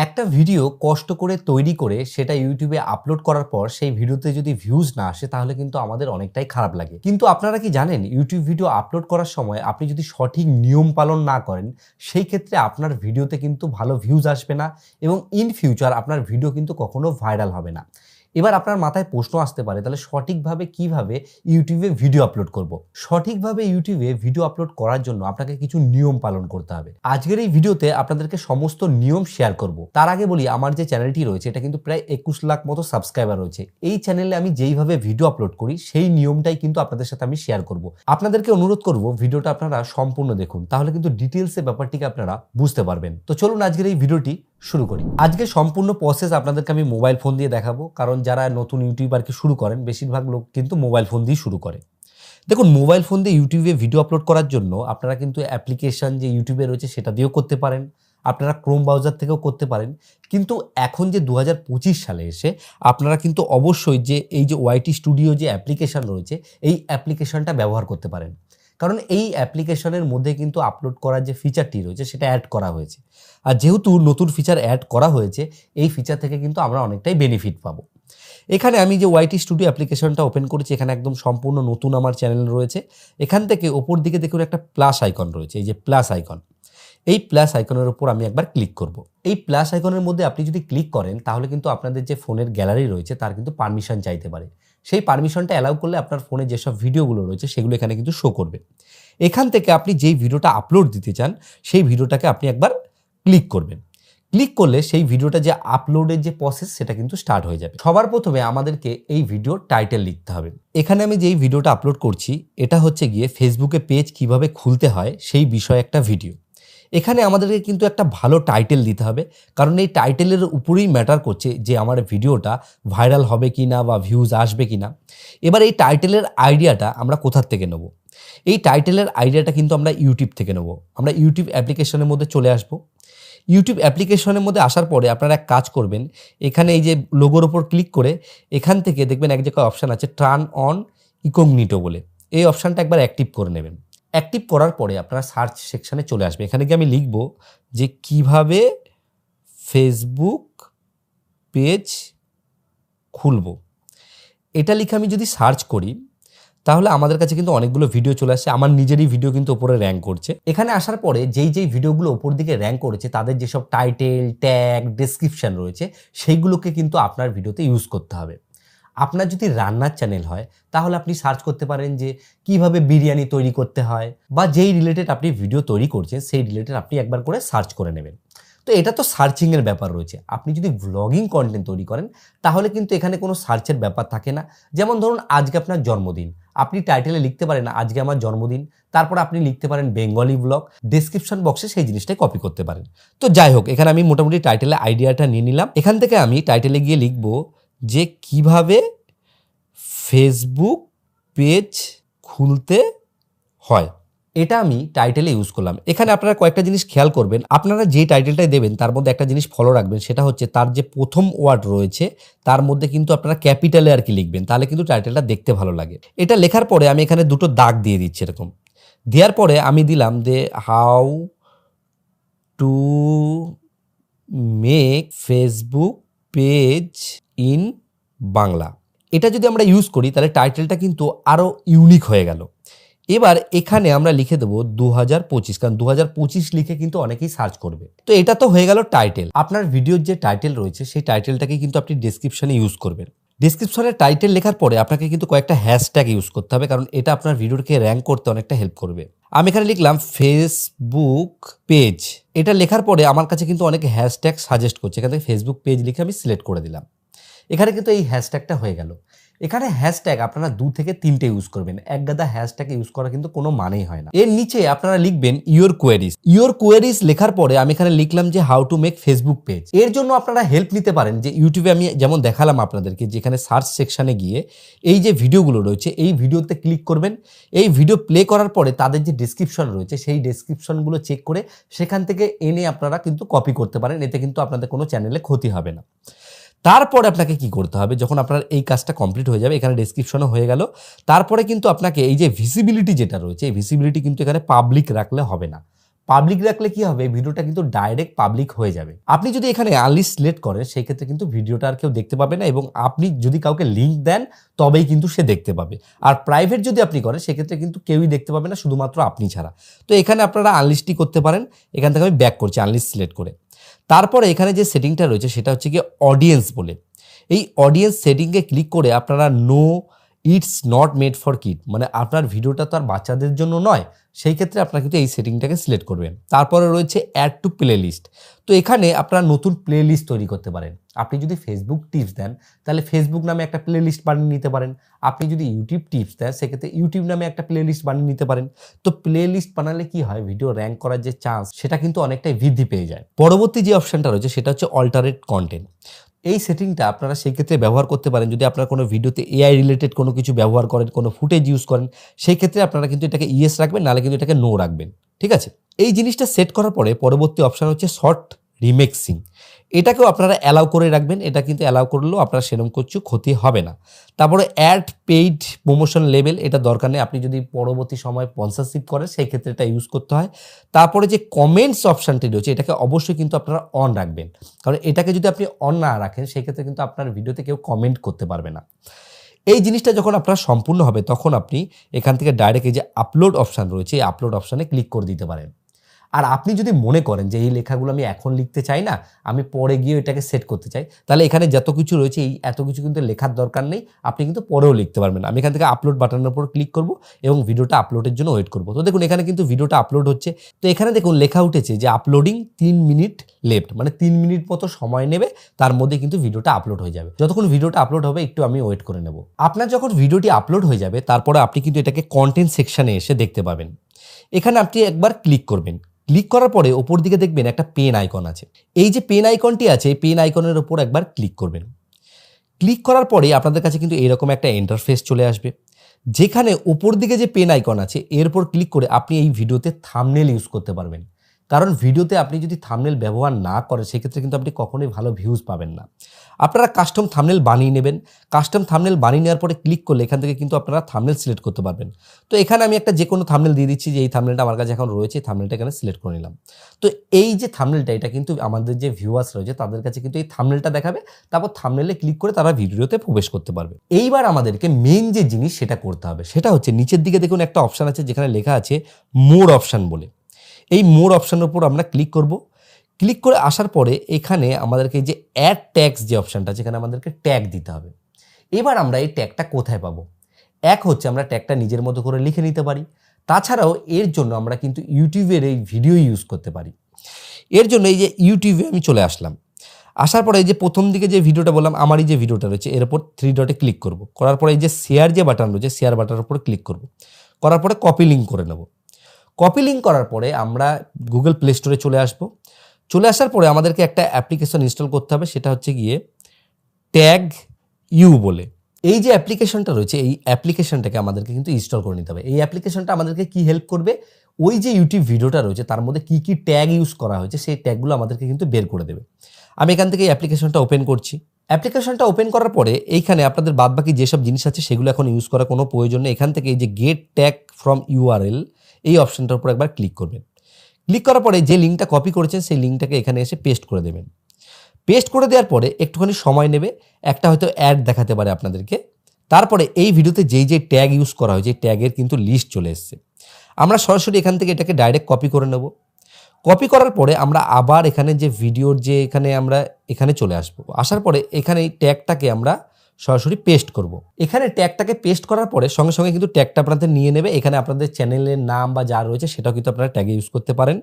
একটা ভিডিও কষ্ট করে তৈরি করে সেটা ইউটিউবে আপলোড করার পর সেই ভিডিওতে যদি ভিউজ না আসে তাহলে কিন্তু আমাদের অনেকটাই খারাপ লাগে। কিন্তু আপনারা কি জানেন ইউটিউব ভিডিও আপলোড করার সময় আপনি যদি সঠিক নিয়ম পালন না করেন সেই ক্ষেত্রে আপনার ভিডিওতে কিন্তু ভালো ভিউজ আসবে না এবং ইন ফিউচার আপনার ভিডিও কিন্তু কখনো ভাইরাল হবে না। এবার আপনার মাথায় প্রশ্ন আসতে পারে তাহলে সঠিকভাবে কিভাবে ইউটিউবে ভিডিও আপলোড করব। সঠিকভাবে ইউটিউবে ভিডিও আপলোড করার জন্য আপনাকে কিছু নিয়ম পালন করতে হবে। আজকের এই ভিডিওতে আপনাদেরকে সমস্ত নিয়ম শেয়ার করব। তার আগে বলি আমার যে চ্যানেলটি রয়েছে এটা কিন্তু প্রায় 21 লাখ মতো সাবস্ক্রাইবার রয়েছে। এই চ্যানেলে আমি যেইভাবে ভিডিও আপলোড করি সেই নিয়মটাই কিন্তু আপনাদের সাথে আমি শেয়ার করব। আপনাদেরকে অনুরোধ করব ভিডিওটা আপনারা সম্পূর্ণ দেখুন, তাহলে কিন্তু ডিটেলসে ব্যাপারটিকে আপনারা বুঝতে পারবেন। তো চলুন আজকের এই ভিডিওটি শুরু করি। আজকে সম্পূর্ণ প্রসেস আপনাদেরকে আমি মোবাইল ফোন দিয়ে দেখাবো, কারণ যারা নতুন ইউটিউবারকে শুরু করেন বেশিরভাগ লোক কিন্তু মোবাইল ফোন দিয়ে শুরু করে। দেখুন, মোবাইল ফোন দিয়ে ইউটিউবে ভিডিও আপলোড করার জন্য আপনারা কিন্তু অ্যাপ্লিকেশন যে ইউটিউবে রয়েছে সেটা দিয়েও করতে পারেন, আপনারা ক্রোম ব্রাউজার থেকেও করতে পারেন। কিন্তু এখন যে 2025 সালে এসে আপনারা কিন্তু অবশ্যই যে এই যে ওয়াইটি স্টুডিও যে অ্যাপ্লিকেশন রয়েছে এই অ্যাপ্লিকেশনটা ব্যবহার করতে পারেন, কারণ এই অ্যাপ্লিকেশনের মধ্যে কিন্তু আপলোড করার যে ফিচারটি রয়েছে সেটা অ্যাড করা হয়েছে। আর যেহেতু নতুন ফিচার অ্যাড করা হয়েছে এই ফিচার থেকে কিন্তু আমরা অনেকটাই বেনিফিট পাবো। এখানে আমি যে ওয়াইটি স্টুডিও অ্যাপ্লিকেশনটা ওপেন করেছি, এখানে একদম সম্পূর্ণ নতুন আমার চ্যানেল রয়েছে। এখান থেকে ওপর দিকে দেখুন একটা প্লাস আইকন রয়েছে, এই যে প্লাস আইকন, এই প্লাস আইকনের উপর আমি একবার ক্লিক করব। এই প্লাস আইকনের মধ্যে আপনি যদি ক্লিক করেন তাহলে কিন্তু আপনাদের যে ফোনের গ্যালারি রয়েছে তার কিন্তু পারমিশন চাইতে পারে। সেই পারমিশনটা অ্যালাউ করলে আপনার ফোনে যেসব ভিডিওগুলো রয়েছে সেগুলো এখানে কিন্তু শো করবে। এখান থেকে আপনি যেই ভিডিওটা আপলোড দিতে চান সেই ভিডিওটাকে আপনি একবার ক্লিক করবেন। ক্লিক করলে সেই ভিডিওটা যে আপলোডের যে প্রসেস সেটা কিন্তু স্টার্ট হয়ে যাবে। সবার প্রথমে আমাদেরকে এই ভিডিওর টাইটেল লিখতে হবে। এখানে আমি যেই ভিডিওটা আপলোড করছি এটা হচ্ছে গিয়ে ফেসবুকে পেজ কিভাবে খুলতে হয় সেই বিষয়ে একটা ভিডিও। এখানে আমাদেরকে কিন্তু একটা ভালো টাইটেল দিতে হবে, কারণ এই টাইটেলের উপরেই ম্যাটার করছে যে আমার ভিডিওটা ভাইরাল হবে কি না বা ভিউজ আসবে কি না। এবার এই টাইটেলের আইডিয়াটা আমরা কোথার থেকে নেব? এই টাইটেলের আইডিয়াটা কিন্তু আমরা ইউটিউব থেকে নেব। আমরা ইউটিউব অ্যাপ্লিকেশনের মধ্যে চলে আসব। ইউটিউব অ্যাপ্লিকেশনের মধ্যে আসার পরে আপনারা এক কাজ করবেন, এখানে এই যে লোগোর ওপর ক্লিক করে এখান থেকে দেখবেন এক জায়গায় অপশান আছে টার্ন অন ইনকগনিটো বলে, এই অপশানটা একবার অ্যাক্টিভ করে নেবেন। অ্যাক্টিভ করার পরে আপনারা সার্চ সেকশানে চলে আসবে। এখানে গিয়ে আমি লিখব যে কিভাবে ফেসবুক পেজ খুলব। এটা লিখে আমি যদি সার্চ করি তাহলে আমাদের কাছে কিন্তু অনেকগুলো ভিডিও চলে আসছে। আমার নিজেরই ভিডিও কিন্তু ওপরে র্যাঙ্ক করছে। এখানে আসার পরে যেই ভিডিওগুলো ওপর দিকে র্যাঙ্ক করেছে তাদের যেসব টাইটেল, ট্যাগ, ডেসক্রিপশন রয়েছে সেইগুলোকে কিন্তু আপনার ভিডিওতে ইউজ করতে হবে। আপনার যদি রান্নার চ্যানেল হয় তাহলে আপনি সার্চ করতে পারেন যে কিভাবে বিরিয়ানি তৈরি করতে হয়, বা যেই রিলেটেড আপনি ভিডিও তৈরি করছেন সেই রিলেটেড আপনি একবার করে সার্চ করে নেবেন। তো এটা তো সার্চিংয়ের ব্যাপার রয়েছে। আপনি যদি ভ্লগিং কন্টেন্ট তৈরি করেন তাহলে কিন্তু এখানে কোনো সার্চের ব্যাপার থাকে না। যেমন ধরুন আজকে আপনার জন্মদিন, আপনি টাইটেলে লিখতে পারেন আজকে আমার জন্মদিন, তারপর আপনি লিখতে পারেন বেঙ্গলি ব্লগ, ডেসক্রিপশন বক্সে সেই জিনিসটাই কপি করতে পারেন। তো যাই হোক, এখানে আমি মোটামুটি টাইটেলে আইডিয়াটা নিয়ে নিলাম। এখান থেকে আমি টাইটেলে গিয়ে লিখব যে কিভাবে ফেসবুক পেজ খুলতে হয়, এটা আমি টাইটেলে ইউজ করলাম। এখানে আপনারা কয়েকটা জিনিস খেয়াল করবেন, আপনারা যে টাইটেলটাই দেবেন তার মধ্যে একটা জিনিস ফলো রাখবেন, সেটা হচ্ছে তার যে প্রথম ওয়ার্ড রয়েছে তার মধ্যে কিন্তু আপনারা ক্যাপিটালে আর কি লিখবেন, তাহলে কিন্তু টাইটেলটা দেখতে ভালো লাগে। এটা লেখার পরে আমি এখানে দুটো দাগ দিয়ে দিচ্ছি এরকম। দেওয়ার পরে আমি দিলাম যে how to make Facebook page in Bangla. এটা যদি আমরা ইউজ করি তাহলে টাইটেলটা কিন্তু আরও ইউনিক হয়ে গেল। এবার এখানে আমরা লিখে দেবো 2025, কারণ 2025 লিখে কিন্তু অনেকেই সার্চ করবে। তো এটা তো হয়ে গেল টাইটেল। আপনার ভিডিওর যে টাইটেল রয়েছে সেই টাইটেলটাকে কিন্তু আপনি ডেসক্রিপশনে ইউজ করবেন। ডেসক্রিপশনে টাইটেল লেখার পরে আপনাকে কিন্তু কয়েকটা হ্যাশট্যাগ ইউজ করতে হবে, কারণ এটা আপনার ভিডিওকে র্যাঙ্ক করতে অনেকটা হেল্প করবে। আমি এখানে লিখলাম ফেসবুক পেজ। এটা লেখার পরে আমার কাছে কিন্তু অনেক হ্যাশট্যাগ সাজেস্ট করছে, এখান থেকে ফেসবুক পেজ লিখে আমি সিলেক্ট করে দিলাম। এখানে কিন্তু এই হ্যাশট্যাগটা হয়ে গেল। এখানে হ্যাশট্যাগ আপনারা 2 থেকে 3টে ইউজ করবেন, এক গাদা হ্যাশট্যাগ ইউজ করা কিন্তু কোনো মানেই হয় না। এর নিচে আপনারা লিখবেন ইয়োর কোয়েরিজ। ইয়োর কোয়েরিজ লেখার পরে আমি এখানে লিখলাম যে how to make Facebook page. এর জন্য আপনারা হেল্প নিতে পারেন যে ইউটিউবে আমি যেমন দেখালাম আপনাদেরকে, যেখানে সার্চ সেকশনে গিয়ে এই যে ভিডিওগুলো রয়েছে এই ভিডিওতে ক্লিক করবেন। এই ভিডিও প্লে করার পরে তাদের যে ডেসক্রিপশন রয়েছে সেই ডেসক্রিপশনগুলো চেক করে সেখান থেকে এনে আপনারা কিন্তু কপি করতে পারেন, এতে কিন্তু আপনাদের কোনো চ্যানেলে ক্ষতি হবে না। তারপরে আপনাকে কি করতে হবে, যখন আপনার এই কাজটা কমপ্লিট হয়ে যাবে, এখানে ডেসক্রিপশনও হয়ে গেল, তারপরে কিন্তু আপনাকে এই যে ভিজিবিলিটি যেটা রয়েছে এই ভিজিবিলিটি কিন্তু এখানে পাবলিক রাখলে হবে না। পাবলিক রাখলে কি হবে, ভিডিওটা কিন্তু ডাইরেক্ট পাবলিক হয়ে যাবে। আপনি যদি এখানে আনলিস্ট সিলেক্ট করেন সেই ক্ষেত্রে কিন্তু ভিডিওটা আর কেউ দেখতে পাবে না, এবং আপনি যদি কাউকে লিঙ্ক দেন তবেই কিন্তু সে দেখতে পাবে। আর প্রাইভেট যদি আপনি করেন সেক্ষেত্রে কিন্তু কেউই দেখতে পাবে না, শুধুমাত্র আপনি ছাড়া। তো এখানে আপনারা আনলিস্টই করতে পারেন। এখান থেকে আমি ব্যাক করছি আনলিস্ট সিলেক্ট করে। তারপরে এখানে যে সেটিংটা রয়েছে সেটা হচ্ছে কি অডিয়েন্স বলে। এই অডিয়েন্স সেটিংয়ে ক্লিক করে আপনারা no it's not made for kid, মানে আপনার ভিডিওটা তো আর বাচ্চাদের জন্য নয়, সেই ক্ষেত্রে আপনারা কিন্তু এই সেটিংটাকে সিলেক্ট করবেন। তারপরে রয়েছে অ্যাড টু প্লে লিস্ট। তো এখানে আপনারা নতুন প্লে লিস্ট তৈরি করতে পারেন। আপনি যদি ফেসবুক টিপস দেন তাহলে ফেসবুক নামে একটা প্লে লিস্ট বানিয়ে নিতে পারেন। আপনি যদি ইউটিউব টিপস দেন সেক্ষেত্রে ইউটিউব নামে একটা প্লে লিস্ট বানিয়ে নিতে পারেন। তো প্লে লিস্ট বানালে কি হয়, ভিডিও র্যাঙ্ক করার যে চান্স সেটা কিন্তু অনেকটাই বৃদ্ধি পেয়ে যায়। পরবর্তী যে অপশনটা রয়েছে সেটা হচ্ছে অল্টারেট কন্টেন্ট। এই সেটিংটা আপনারা সেই ক্ষেত্রে ব্যবহার করতে পারেন যদি আপনারা কোনো ভিডিওতে এআই রিলেটেড কোনো কিছু ব্যবহার করেন, কোনো ফুটেজ ইউজ করেন, সেই ক্ষেত্রে আপনারা কিন্তু এটাকে ইয়েস রাখবেন, নাহলে কিন্তু এটাকে নো রাখবেন। ঠিক আছে, এই জিনিসটা সেট করার পরে পরবর্তী অপশন হচ্ছে শর্ট রিমেক্সিং। এটাকেও আপনারা অ্যালাউ করে রাখবেন। এটা কিন্তু অ্যালাউ করলেও আপনারা সেরকম কিছু ক্ষতি হবে না। তারপরে অ্যাড পেইড প্রমোশন লেভেল, এটা দরকার নেই। আপনি যদি পরবর্তী সময় স্পন্সরশিপ করেন সেই ক্ষেত্রে এটা ইউজ করতে হয়। তারপরে যে কমেন্টস অপশানটি রয়েছে এটাকে অবশ্যই কিন্তু আপনারা অন রাখবেন, কারণ এটাকে যদি আপনি অন না রাখেন সেই ক্ষেত্রে কিন্তু আপনার ভিডিওতে কেউ কমেন্ট করতে পারবে না। এই জিনিসটা যখন আপনার সম্পূর্ণ হবে তখন আপনি এখান থেকে ডাইরেক্ট এই যে আপলোড অপশান রয়েছে এই আপলোড অপশানে ক্লিক করে দিতে পারেন। আর আপনি যদি মনে করেন যে এই লেখাগুলো আমি এখন লিখতে চাই না, আমি পরে গিয়ে এটাকে সেট করতে চাই, তাহলে এখানে যত কিছু রয়েছে এই এত কিছু কিন্তু লেখার দরকার নেই, আপনি কিন্তু পরেও লিখতে পারবেন। আমি এখান থেকে আপলোড বাটনের উপর ক্লিক করব এবং ভিডিওটা আপলোডের জন্য ওয়েট করব। তো দেখুন এখানে কিন্তু ভিডিওটা আপলোড হচ্ছে। তো এখানে দেখুন লেখা উঠেছে যে আপলোডিং 3 মিনিট লেফট, মানে 3 মিনিট মতো সময় নেবে, তার মধ্যে কিন্তু ভিডিওটা আপলোড হয়ে যাবে। যতক্ষণ ভিডিওটা আপলোড হবে একটু আমি ওয়েট করে নেব। আপনার যখন ভিডিওটি আপলোড হয়ে যাবে তারপরে আপনি কিন্তু এটাকে কন্টেন্ট সেকশনে এসে দেখতে পাবেন। এখানে আপনি একবার ক্লিক করবেন। ক্লিক করার পরে ওপর দিকে দেখবেন একটা পেন আইকন আছে। এই যে পেন আইকনটি আছে এই পেন আইকনের উপর একবার ক্লিক করবেন। ক্লিক করার পরে আপনাদের কাছে কিন্তু এরকম একটা ইন্টারফেস চলে আসবে, যেখানে ওপর দিকে যে পেন আইকন আছে এর উপর ক্লিক করে আপনি এই ভিডিওতে থাম্বনেল ইউজ করতে পারবেন। কারণ ভিডিওতে আপনি যদি থাম্বনেল ব্যবহার না করেন সেক্ষেত্রে কিন্তু আপনি কখনোই ভালো ভিউজ পাবেন না। আপনারা কাস্টম থাম্বনেল বানিয়ে নেবেন। কাস্টম থাম্বনেল বানিয়ে নেওয়ার পরে ক্লিক করলে এখান থেকে কিন্তু আপনারা থাম্বনেল সিলেক্ট করতে পারবেন। তো এখানে আমি একটা যে কোনো থাম্বনেল দিয়ে দিচ্ছি, যে এই থাম্বনেলটা আমার কাছে এখন রয়েছে, থাম্বনেলটা এখানে সিলেক্ট করে নিলাম। তো এই যে থাম্বনেলটা এটা কিন্তু আমাদের যে ভিউয়ার্স রয়েছে তাদের কাছে কিন্তু এই থাম্বনেলটা দেখাবে, তারপর থাম্বনেলে ক্লিক করে তারা ভিডিওতে প্রবেশ করতে পারবে। এইবার আমাদেরকে মেইন যে জিনিস সেটা করতে হবে, সেটা হচ্ছে নিচের দিকে দেখুন একটা অপশান আছে যেখানে লেখা আছে মোর অপশান বলে। এই মোর অপশানের উপর আমরা ক্লিক করব। ক্লিক করে আসার পরে এখানে আমাদেরকে যে অ্যাড ট্যাগস যে অপশানটা আছে এখানে আমাদেরকে ট্যাগ দিতে হবে। এবার আমরা এই ট্যাগটা কোথায় পাবো? এক হচ্ছে আমরা ট্যাগটা নিজের মতো করে লিখে নিতে পারি। তাছাড়াও এর জন্য আমরা কিন্তু ইউটিউবের এই ভিডিও ইউজ করতে পারি। এর জন্য এই যে ইউটিউবে আমি চলে আসলাম। আসার পরে এই যে প্রথম দিকে যে ভিডিওটা বললাম আমারই যে ভিডিওটা রয়েছে এর উপর 3 ডটে ক্লিক করব। করার পরে এই যে শেয়ার যে বাটন রয়েছে শেয়ার বাটনের উপর ক্লিক করব। করার পরে কপি লিঙ্ক করে নেব। কপি লিঙ্ক করার পরে আমরা গুগল প্লে স্টোরে চলে আসব। চলে আসার পরে আমাদেরকে একটা অ্যাপ্লিকেশন ইনস্টল করতে হবে, সেটা হচ্ছে গিয়ে ট্যাগ ইউ বলে। এই যে অ্যাপ্লিকেশনটা রয়েছে এই অ্যাপ্লিকেশনটাকে আমাদেরকে কিন্তু ইনস্টল করে নিতে হবে। এই অ্যাপ্লিকেশনটা আমাদেরকে কি হেল্প করবে, ওই যে ইউটিউব ভিডিওটা রয়েছে তার মধ্যে কি কি ট্যাগ ইউজ করা হয়েছে সেই ট্যাগগুলো আমাদেরকে কিন্তু বের করে দেবে। আমি এখান থেকে এই অ্যাপ্লিকেশনটা ওপেন করছি। অ্যাপ্লিকেশনটা ওপেন করার পরে এইখানে আপনাদের বাদবাকি যেসব জিনিস আছে সেগুলো এখন ইউজ করার কোনো প্রয়োজন নেই। এখান থেকে এই যে গেট ট্যাগ ফ্রম ইউআরএল এই অপশনটার উপর একবার ক্লিক করবেন। ক্লিক করার পরে যে লিঙ্কটা কপি করেছেন সেই লিঙ্কটাকে এখানে এসে পেস্ট করে দেবেন। পেস্ট করে দেওয়ার পরে একটুখানি সময় নেবে, একটা হয়তো অ্যাড দেখাতে পারে আপনাদেরকে। তারপরে এই ভিডিওতে যেই যে ট্যাগ ইউজ করা হয়েছে ট্যাগের কিন্তু লিস্ট চলে এসছে। আমরা সরাসরি এখান থেকে এটাকে ডাইরেক্ট কপি করে নেব। কপি করার পরে আমরা আবার এখানে যে ভিডিওর যে আমরা এখানে চলে আসবো। আসার পরে এখানে এই ট্যাগটাকে আমরা সরাসরি পেস্ট করব। এখানে ট্যাগটাকে পেস্ট করার পরে সঙ্গে সঙ্গে কিন্তু ট্যাগটা আপনাদের নিয়ে নেবে। এখানে আপনাদের চ্যানেলের নাম বা যা রয়েছে সেটাও কিন্তু আপনারা ট্যাগে ইউজ করতে পারেন।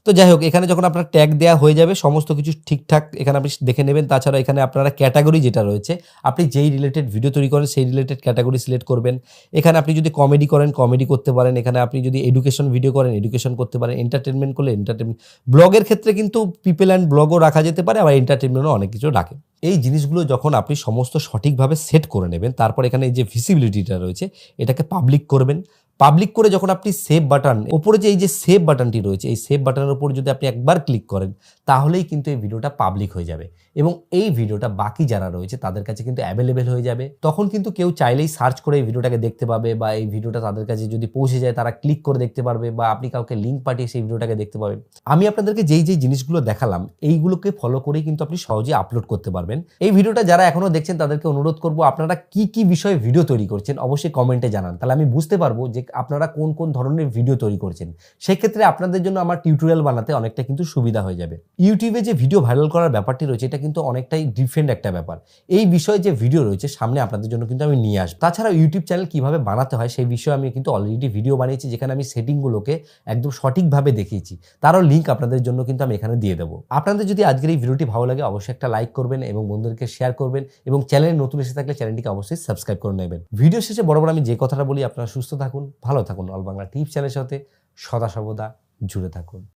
তো যাই হোক, এখানে যখন আপনার ট্যাগ দেওয়া হয়ে যাবে সমস্ত কিছু ঠিকঠাক এখানে আপনি দেখে নেবেন। তাছাড়া এখানে আপনারা ক্যাটাগরি যেটা রয়েছে আপনি যেই রিলেটেড ভিডিও তৈরি করেন সেই রিলেটেড ক্যাটাগরি সিলেক্ট করবেন। এখানে আপনি যদি কমেডি করেন কমেডি করতে পারেন, এখানে আপনি যদি এডুকেশন ভিডিও করেন এডুকেশন করতে পারেন, এন্টারটেনমেন্ট করলে এন্টারটেনমেন্ট, ব্লগের ক্ষেত্রে কিন্তু পিপল অ্যান্ড ব্লগও রাখা যেতে পারে, আবার এন্টারটেনমেন্টও অনেক কিছু রাখে। এই জিনিসগুলো যখন আপনি সমস্ত সঠিকভাবে সেট করে নেবেন তারপর এখানে এই যে ভিজিবিলিটিটা রয়েছে এটাকে পাবলিক করবেন। পাবলিক করে যখন আপনি সেভ বাটন, উপরে যে এই যে সেভ বাটনটি রয়েছে, এই সেভ বাটনের উপর যদি আপনি একবার ক্লিক করেন তাহলেই কিন্তু এই ভিডিওটা পাবলিক হয়ে যাবে এবং এই ভিডিওটা বাকি যারা রয়েছে তাদের কাছে কিন্তু অ্যাভেলেবেল হয়ে যাবে। তখন কিন্তু কেউ চাইলেই সার্চ করে এই ভিডিওটাকে দেখতে পাবে বা এই ভিডিওটা তাদের কাছে যদি পৌঁছে যায় তারা ক্লিক করে দেখতে পারবে বা আপনি কাউকে লিঙ্ক পাঠিয়ে সেই ভিডিওটাকে দেখতে পাবেন। আমি আপনাদেরকে যেই জিনিসগুলো দেখালাম এইগুলোকে ফলো করেই কিন্তু আপনি সহজেই আপলোড করতে পারবেন। এই ভিডিওটা যারা এখনো দেখছেন তাদেরকে অনুরোধ করব আপনারা কি কি বিষয়ে ভিডিও তৈরি করছেন অবশ্যই কমেন্টে জানান, তাহলে আমি বুঝতে পারবো যে আপনারা কোন কোন ধরনের ভিডিও তৈরি করছেন। সেক্ষেত্রে আপনাদের জন্য আমার টিউটোরিয়াল বানাতে অনেকটা কিন্তু সুবিধা হয়ে যাবে। ইউটিউবে যে ভিডিও ভাইরাল করার ব্যাপারটি রয়েছে এটা কিন্তু অনেকটাই ডিফারেন্ট একটা ব্যাপার। এই বিষয়ে যে ভিডিও রয়েছে সামনে আপনাদের জন্য কিন্তু আমি নিয়ে আসবো। তাছাড়া ইউটিউব চ্যানেল কিভাবে বানাতে হয় সেই বিষয়ে আমি কিন্তু অলরেডি ভিডিও বানিয়েছি, যেখানে আমি সেটিংগুলোকে একদম সঠিকভাবে দেখিয়েছি। তারও লিঙ্ক আপনাদের জন্য কিন্তু আমি এখানে দিয়ে দেবো। আপনাদের যদি আজকের এই ভিডিওটি ভালো লাগে অবশ্যই একটা লাইক করবেন এবং বন্ধুদেরকে শেয়ার করবেন এবং চ্যানেলে নতুন এসে থাকলে চ্যানেলটিকে অবশ্যই সাবস্ক্রাইব করে নেবেন। ভিডিও শেষে বরাবর আমি যে কথাটা বলি, আপনারা সুস্থ থাকুন, ভালো থাকুন, অল বাংলা টিপস চ্যানেলের সাথে সদা সর্বদা জুড়ে থাকুন।